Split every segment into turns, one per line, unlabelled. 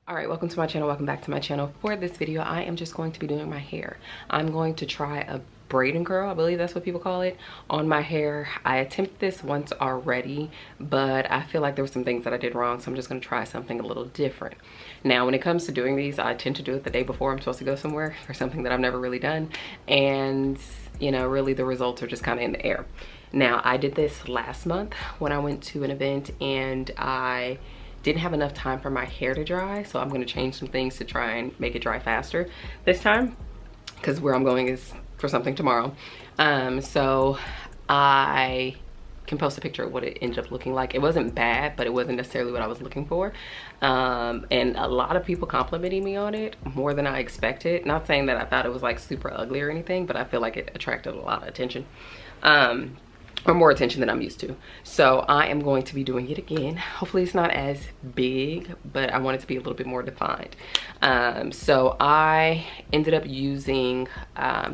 All right, welcome to my channel. Welcome back to my channel. For this video, I am just going to be doing my hair. I'm going to try a braid and curl, I believe that's what people call it, on my hair. I attempted this once already, but I feel like there were some things that I did wrong, so I'm just going to try something a little different. Now, when it comes to doing these, I tend to do it the day before I'm supposed to go somewhere for something that I've never really done, and you know, really the results are just kind of in the air. Now, I did this last month when I went to an event, and I didn't have enough time for my hair to dry, so I'm going to change some things to try and make it dry faster this time, because where I'm going is for something tomorrow. So I can post a picture of what it ended up looking like. It wasn't bad, but it wasn't necessarily what I was looking for, and a lot of people complimenting me on it, more than I expected. Not saying that I thought it was like super ugly or anything, but I feel like it attracted a lot of attention, or more attention than I'm used to. So I am going to be doing it again. Hopefully it's not as big, but I want it to be a little bit more defined. So I ended up using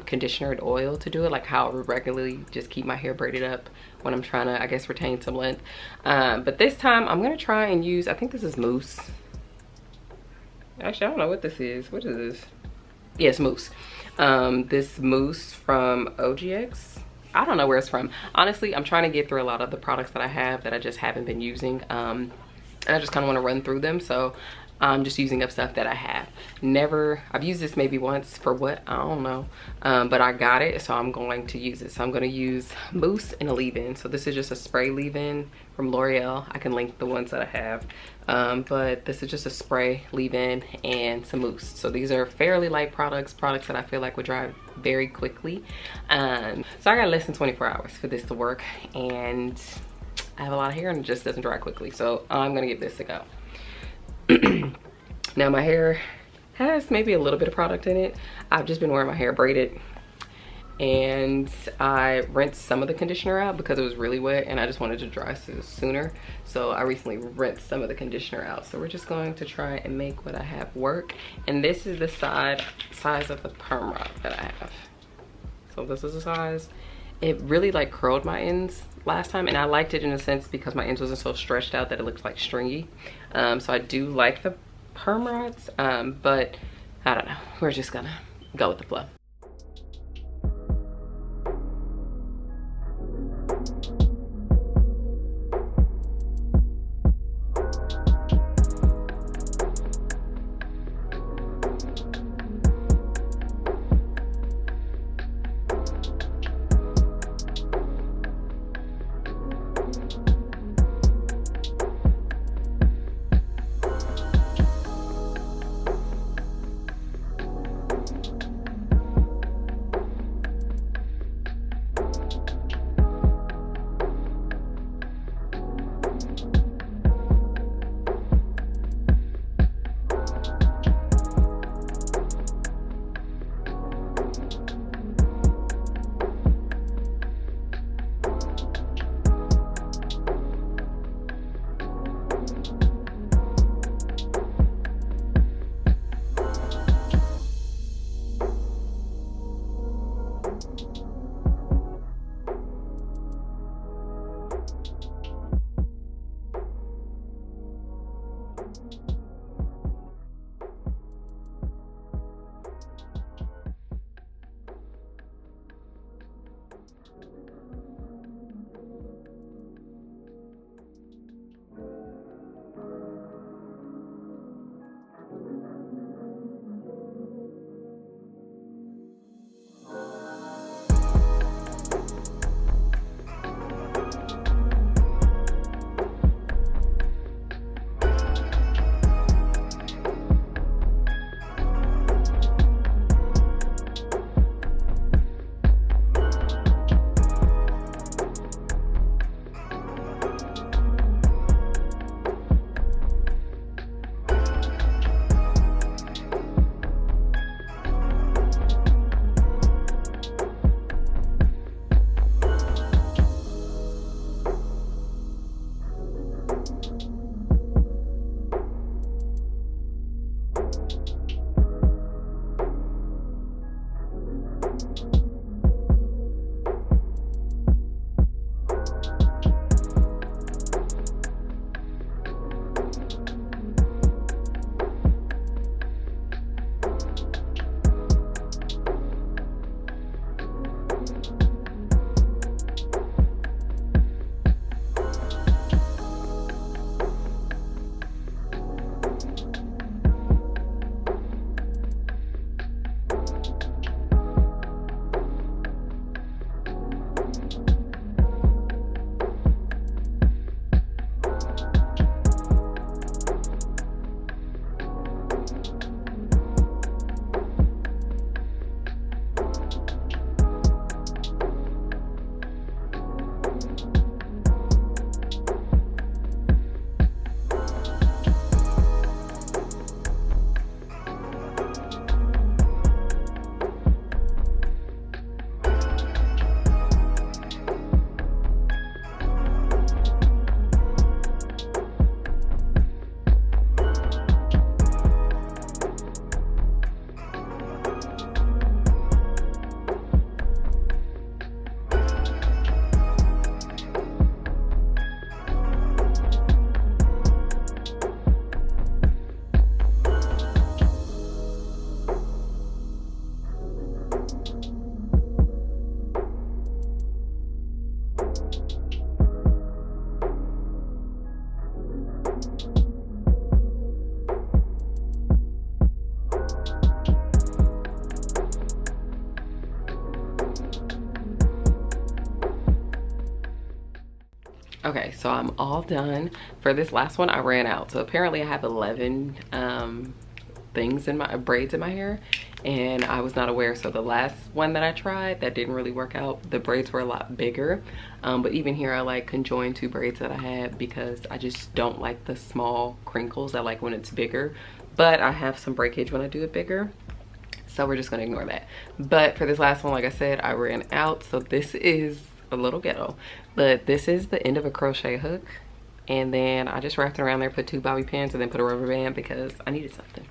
conditioner and oil to do it, like how I would regularly just keep my hair braided up when I'm trying to, I guess, retain some length. But this time I'm gonna try and use, I think this is mousse. Actually, I don't know what this is. What is this? Yes, mousse. This mousse from OGX. I don't know where it's from. Honestly, I'm trying to get through a lot of the products that I have that I just haven't been using. And I just kind of want to run through them. So I'm just using up stuff that I have. I've used this maybe once for what? I don't know. But I got it, so I'm going to use it. So I'm going to use mousse and a leave-in. So this is just a spray leave-in from L'Oreal. I can link the ones that I have. But this is just a spray leave-in and some mousse. So these are fairly light products that I feel like would dry very quickly. So I got less than 24 hours for this to work, and I have a lot of hair and it just doesn't dry quickly. So I'm gonna give this a go. Now my hair has maybe a little bit of product in it. I've just been wearing my hair braided, and I rinsed some of the conditioner out because it was really wet and I just wanted to dry sooner. So I recently rinsed some of the conditioner out. So we're just going to try and make what I have work. And this is the size of the perm rod that I have. So this is the size. It really like curled my ends last time, and I liked it in a sense because my ends wasn't so stretched out that it looked like stringy. So I do like the perm rods, but I don't know. We're just gonna go with the flow. Okay, so I'm all done. For this last one, I ran out. So apparently I have 11 things in my braids in my hair, and I was not aware. So the last one that I tried that didn't really work out, the braids were a lot bigger. But even here, I like conjoined two braids that I had because I just don't like the small crinkles. I like when it's bigger, but I have some breakage when I do it bigger. So we're just gonna ignore that. But for this last one, like I said, I ran out. So this is a little ghetto, but this is the end of a crochet hook. And then I just wrapped it around there, put two bobby pins, and then put a rubber band because I needed something.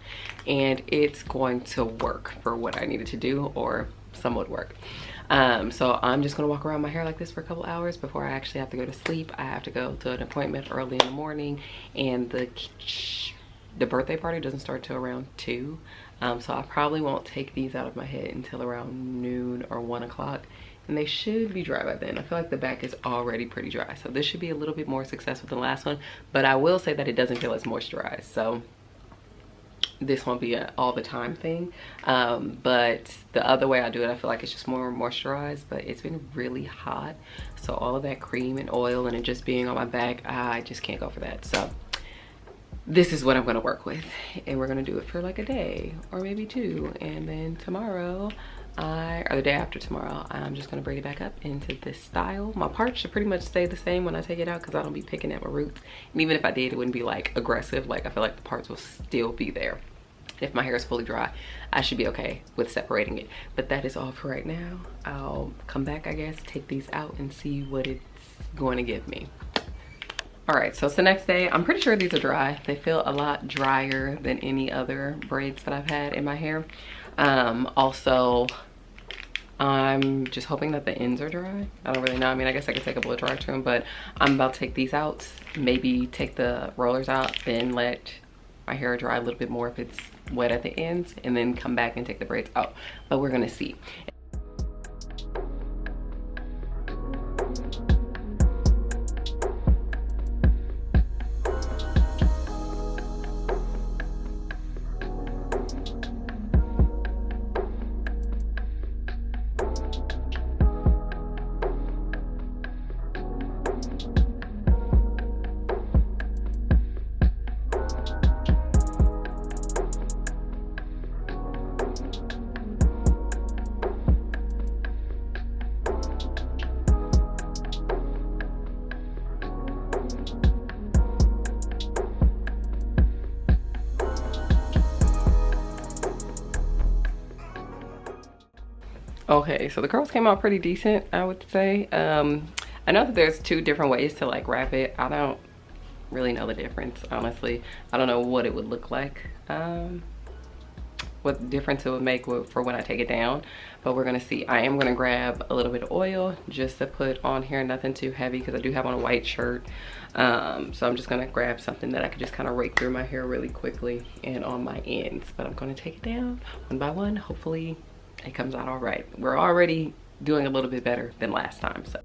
And it's going to work for what I needed to do, or somewhat work. So I'm just gonna walk around my hair like this for a couple hours before I actually have to go to sleep. I have to go to an appointment early in the morning, and the birthday party doesn't start till around 2. So I probably won't take these out of my head until around noon or 1 o'clock. And they should be dry by then. I feel like the back is already pretty dry. So this should be a little bit more successful than the last one. But I will say that it doesn't feel as moisturized. So this won't be an all the time thing. But the other way I do it, I feel like it's just more moisturized. But it's been really hot. So all of that cream and oil and it just being on my back, I just can't go for that. So this is what I'm gonna work with. And we're gonna do it for like a day or maybe 2. And then tomorrow, or the day after tomorrow, I'm just gonna braid it back up into this style. My parts should pretty much stay the same when I take it out because I don't be picking at my roots. And even if I did, it wouldn't be like aggressive. Like I feel like the parts will still be there. If my hair is fully dry, I should be okay with separating it. But that is all for right now. I'll come back, I guess, take these out and see what it's going to give me. All right, so it's the next day. I'm pretty sure these are dry. They feel a lot drier than any other braids that I've had in my hair. Also, I'm just hoping that the ends are dry. I don't really know. I mean, I guess I could take a blow dryer to them, but I'm about to take these out. Maybe take the rollers out, then let my hair dry a little bit more if it's wet at the ends, and then come back and take the braids out. But we're gonna see. Okay, so the curls came out pretty decent, I would say. I know that there's 2 different ways to like wrap it. I don't really know the difference, honestly. I don't know what it would look like, what difference it would make for when I take it down, but we're gonna see. I am gonna grab a little bit of oil just to put on here, nothing too heavy because I do have on a white shirt. So I'm just gonna grab something that I could just kind of rake through my hair really quickly and on my ends. But I'm gonna take it down one by one. Hopefully it comes out all right. We're already doing a little bit better than last time, so.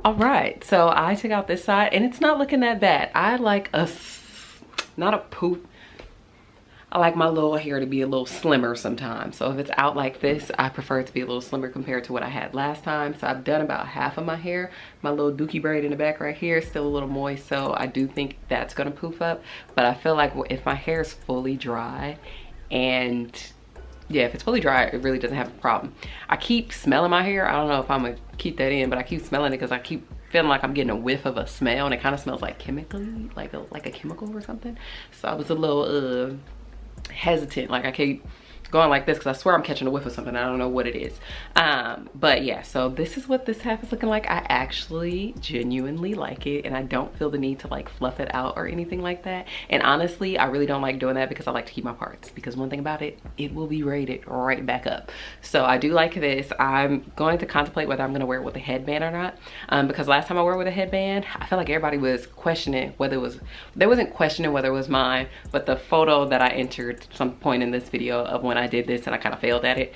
All right, so I took out this side and it's not looking that bad. I like a, not a poof, I like my little hair to be a little slimmer sometimes. So if it's out like this, I prefer it to be a little slimmer compared to what I had last time. So I've done about half of my hair. My little dookie braid in the back right here is still a little moist, so I do think that's gonna poof up. But I feel like if my hair is fully dry, and yeah, if it's fully dry, it really doesn't have a problem. I keep smelling my hair. I don't know if I'm gonna keep that in, but I keep smelling it because I keep feeling like I'm getting a whiff of a smell, and it kind of smells like chemically, like a chemical or something. So I was a little hesitant. Like I keep going like this because I swear I'm catching a whiff of something. I don't know what it is. But yeah, so this is what this half is looking like. I actually genuinely like it, and I don't feel the need to like fluff it out or anything like that. And honestly, I really don't like doing that because I like to keep my parts, because one thing about it, it will be braided right back up. So I do like this. I'm going to contemplate whether I'm going to wear it with a headband or not, because last time I wore it with a headband, I felt like everybody was questioning whether it was, they wasn't questioning whether it was mine, but the photo that I entered some point in this video of when I did this and I kind of failed at it,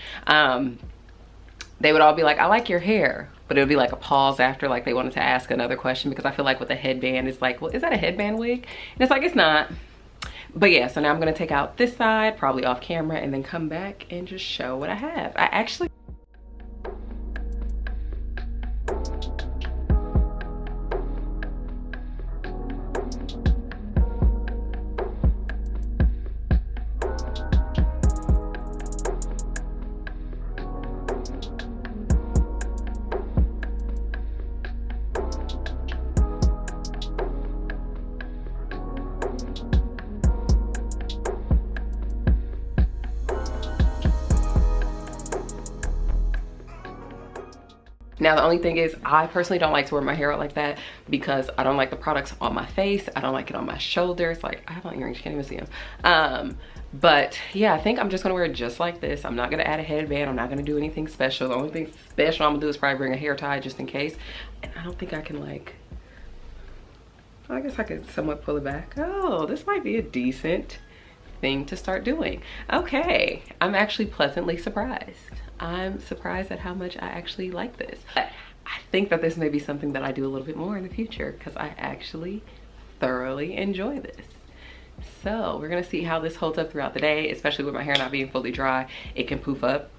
they would all be like, I like your hair, but it would be like a pause after, like they wanted to ask another question, because I feel like with a headband it's like, well, is that a headband wig? And it's like, it's not. But yeah, so now I'm gonna take out this side probably off camera and then come back and just show what I have. I actually now, the only thing is, I personally don't like to wear my hair out like that because I don't like the products on my face. I don't like it on my shoulders. Like, I have on earrings, you can't even see them. But yeah, I think I'm just gonna wear it just like this. I'm not gonna add a headband. I'm not gonna do anything special. The only thing special I'm gonna do is probably bring a hair tie just in case. And I don't think I can, like, I guess I could somewhat pull it back. Oh, this might be a decent thing to start doing. Okay, I'm actually pleasantly surprised. I'm surprised at how much I actually like this. But I think that this may be something that I do a little bit more in the future, because I actually thoroughly enjoy this. So we're gonna see how this holds up throughout the day, especially with my hair not being fully dry. It can poof up,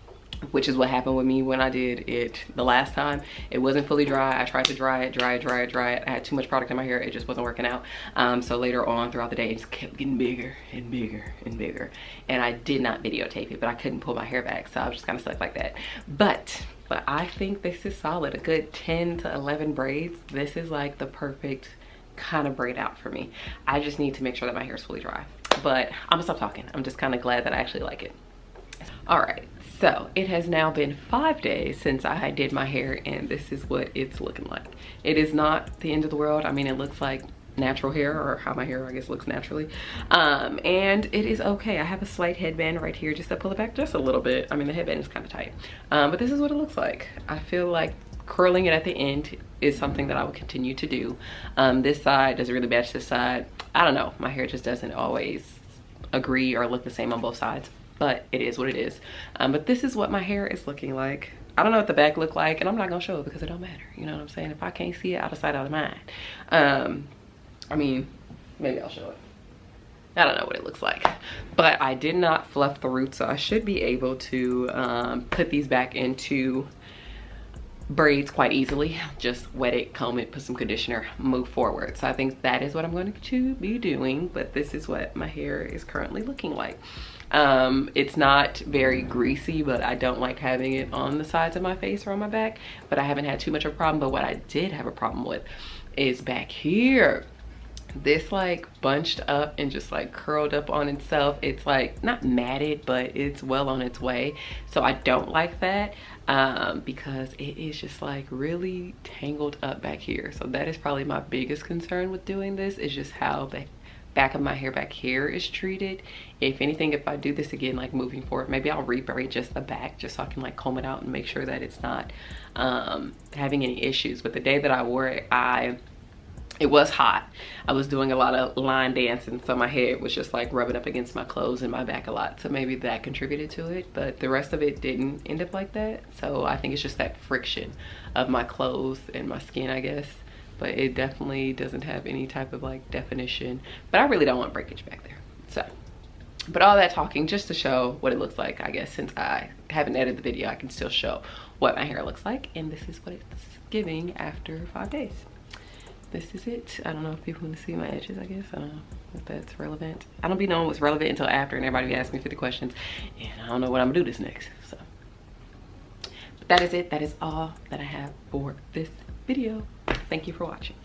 which is what happened with me when I did it the last time. It wasn't fully dry. I tried to dry it. I had too much product in my hair. It just wasn't working out. So later on throughout the day, it just kept getting bigger and bigger and bigger. And I did not videotape it, but I couldn't pull my hair back. So I was just kind of stuck like that. But I think this is solid. A good 10 to 11 braids. This is like the perfect kind of braid out for me. I just need to make sure that my hair is fully dry. But I'm gonna stop talking. I'm just kind of glad that I actually like it. All right, so it has now been 5 days since I did my hair, and this is what it's looking like. It is not the end of the world. I mean, it looks like natural hair, or how my hair I guess looks naturally, and it is okay. I have a slight headband right here just to pull it back just a little bit. I mean, the headband is kind of tight, but this is what it looks like. I feel like curling it at the end is something that I will continue to do. This side doesn't really match this side. I don't know, my hair just doesn't always agree or look the same on both sides, but it is what it is. But this is what my hair is looking like. I don't know what the back look like, and I'm not gonna show it because it don't matter. You know what I'm saying? If I can't see it, out of sight, out of mind. I mean, maybe I'll show it. I don't know what it looks like, but I did not fluff the roots, so I should be able to put these back into braids quite easily. Just wet it, comb it, put some conditioner, move forward. So I think that is what I'm going to be doing, but this is what my hair is currently looking like. It's not very greasy, but I don't like having it on the sides of my face or on my back, but I haven't had too much of a problem. But what I did have a problem with is back here. This like bunched up and just like curled up on itself. It's like not matted, but it's well on its way. So I don't like that, because it is just like really tangled up back here. So that is probably my biggest concern with doing this, is just how the back of my hair back here is treated. If anything, if I do this again, like moving forward, maybe I'll rebraid just the back just so I can like comb it out and make sure that it's not having any issues. But the day that I wore it, it was hot. I was doing a lot of line dancing, so my hair was just like rubbing up against my clothes and my back a lot. So maybe that contributed to it, but the rest of it didn't end up like that. So I think it's just that friction of my clothes and my skin, I guess. But it definitely doesn't have any type of like definition. But I really don't want breakage back there. So But all that talking just to show what it looks like, I guess, since I haven't edited the video, I can still show what my hair looks like. And this is what it's giving after 5 days. This is it. I don't know if people want to see my edges, I guess. I don't know if that's relevant. I don't be knowing what's relevant until after, and everybody be asking me 50 questions. And I don't know what I'm gonna do this next, so. But that is it. That is all that I have for this video. Thank you for watching.